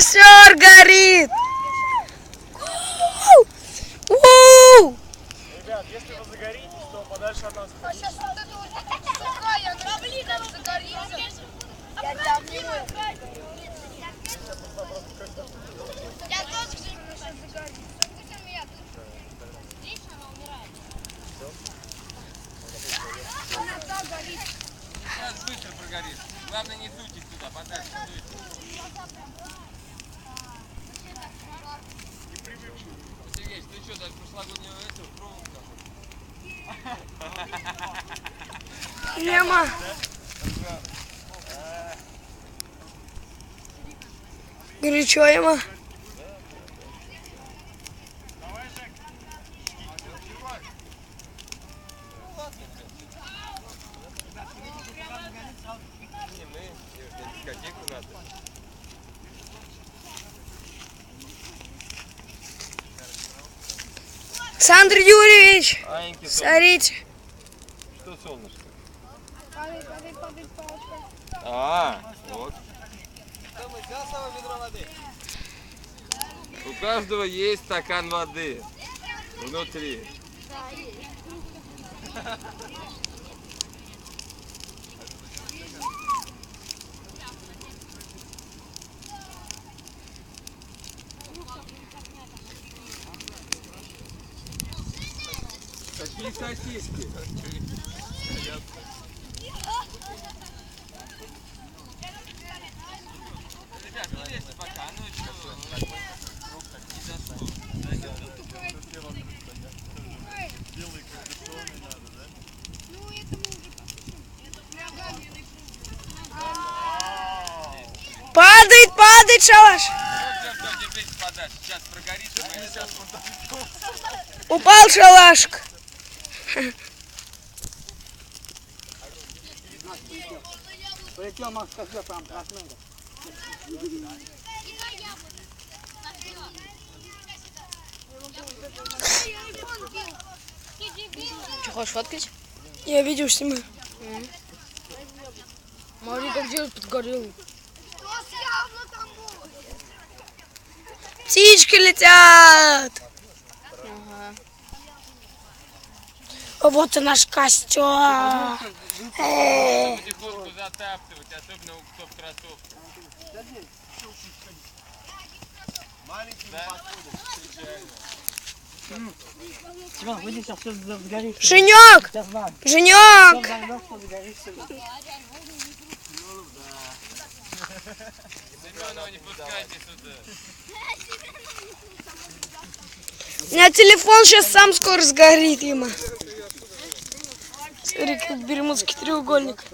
Костер горит! Ребят, если вы загоритесь, то подальше от нас. А сейчас вот это вот сухая, травлина загорится. Я тебя обниму. Я тоже сейчас загорюсь. Пусть он меня тут. Видишь, она умирает. Она так горит. Сейчас быстро прогорит. Главное, не суйтесь туда, подальше суйтесь. Сергеич, ты что, даже прошлогоднюю эту проволоку? Лема. Горячо ему. Не мы, на дискотеку надо. Александр Юрьевич, Аленький солнышко. смотрите. Что солнышко? Падай, падай, падай, палочка. Вот. У каждого есть стакан воды внутри. Какие сосиски? Ребят, ну лезьте пока, ну и что? Не дошло. Ну, это мы уже послушаем. Ногами. Падает шалаш. Все, держитесь подальше. Сейчас прогорит, и мы сейчас... Упал шалашик. Полетел Макс Козлов, там проснулся. Что, хочешь фоткать? Я видео снимаю. Смотри, как делать подгорел. Птички летят. Ага. Вот и наш костер. Потихоньку затаптывать, особенно у кто в кроссовках. Да? Семен, выйди, сейчас все сгорит. Женек, Сейчас вам. Женек. Семенова не пускайте сюда. У меня телефон сейчас сам скоро сгорит ему. Смотри, как бермудский треугольник.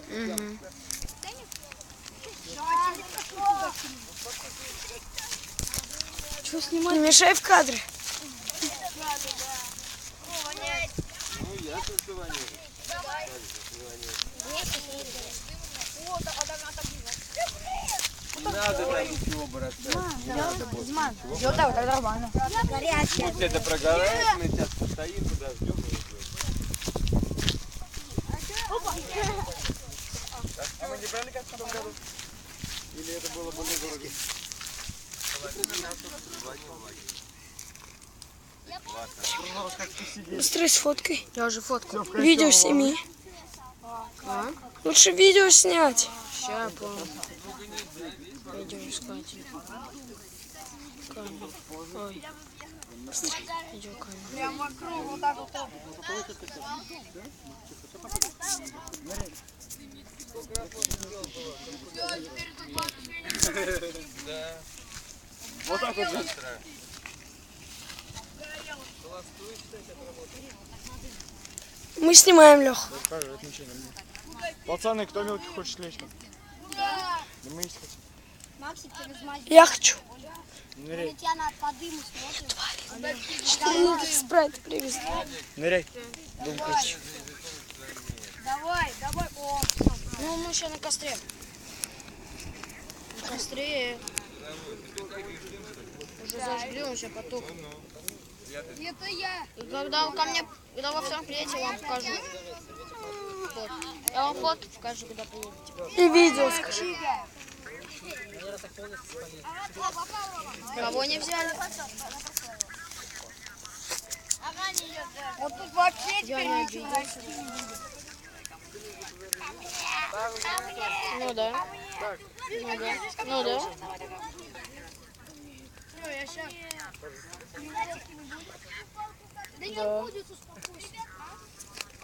Что снимать? Не мешай в кадре. Ну, я тут звоню. Не надо там ничего бросать. Не надо больше ничего. Вот так, тогда нормально. Пусть это прогорает, мы сейчас постоим, подождем. А мы не брали как в том году? Или это было бы недорого? Быстрее с фоткой. Я уже фоткал. Видео сними. Лучше видео снять. Сейчас я помню. Видео искать. Камера. Ой. Видеокамера. Прям вокруг вот так вот. Да. Вот так вот же. Мы снимаем, Лех. Пацаны, кто мелкий хочет лечь? Да мы есть хотим. Максик, перезмазь. Я хочу. Ныряй. Татьяна по дыму смотрит. 4 литра спрайта привезли. Ныряй. Дом ключ. Давай, давай. О, Ну, мы еще на костре. На костре. Уже зажгли, он сейчас потух. это я. И когда во втором приедете, я вам покажу. Вот. Я вам фотки покажу, когда приедете. И видео скажи. Кого не взяли? Ага, не идет, да. Вот тут вообще Я теперь не ничего. Ну да. Ну да. Всё, я щас. Да не Да. будет, успокойся.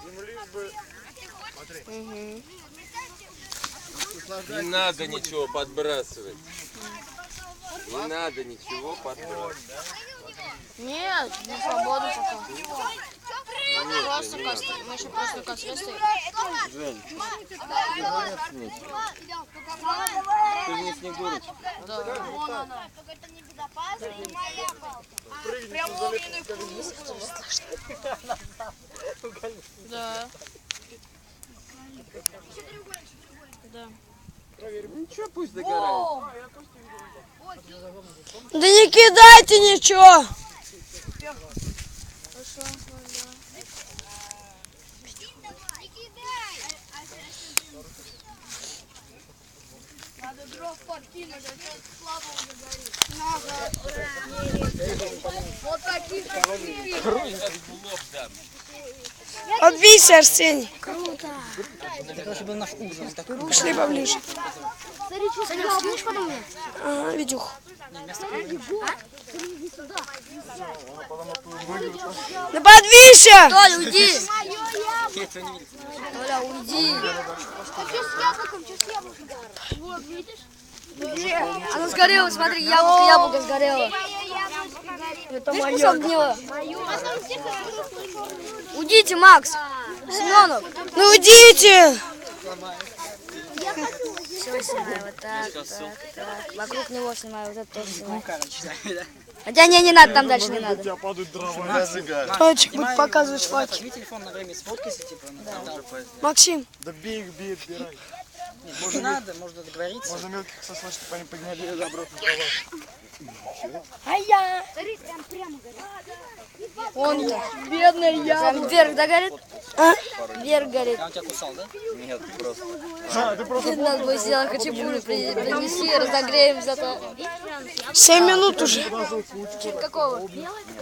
Ему лишь бы... Угу. Не надо ничего подбрасывать. Не надо ничего подбрасывать. Нет, не свободу пока. Просто каст. Мы еще просто каст стоим. Ты же не Снегурочка. Да. Только это небезопасно и моя палка. Прям огненный круг. Да. Да. Ничего, пусть догорает. Да не кидайте ничего. Не кидай! Надо дров подкинуть, а то слабо уже горит. Вот таких Лоб дам. Отбейся, Арсений. Это короче был наш ужин. Такой Пошли поближе. Саня, скинешь потом мне? Ага, видюх. Да подвинься! Толя, уйди! Толя, уйди. А что с яблоком? Что с яблоком? Вот, видишь? Оно сгорело, смотри, яблоко сгорело. Это Видишь, мое. кусок гнило? Уйдите, Макс! Семенов! Ну уйдите! Все снимаю, вот так, так. Вокруг него снимаю, вот это тоже снимаю. короче, да. Хотя не надо, там дальше не надо. У тебя падают дрова. Точек будет показывать факи. Возьми телефон на время, сфоткайся, типа. Максим, Да бей их, бей, отбирай. Не надо, можно договориться. Можно мелких сослать, чтобы они подняли ее обратно в дрова. Смотри, прямо горит. Он-то. бедная я. Прям вверх догорит? А? Вверх горит. Я он тебя кусал, да? Нет, просто. Ты просто... Надо будет сделать хачапури, принеси, разогреем зато. 7 минут уже. Какого?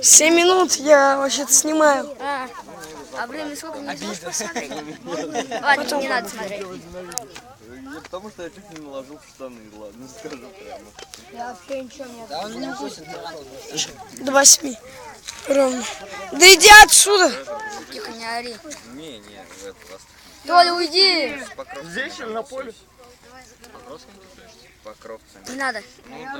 7 минут я вообще-то снимаю. А время сколько не Ладно, не надо смотреть. Потому что я чуть не наложил в штаны, ладно, скажу прямо. Я вообще ничего не Да он не укусит. До 8. Ровно. Да иди отсюда. Тихо, не ори. Не, это просто. Толя, уйди! Здесь или на поле? Покровцами. Не надо.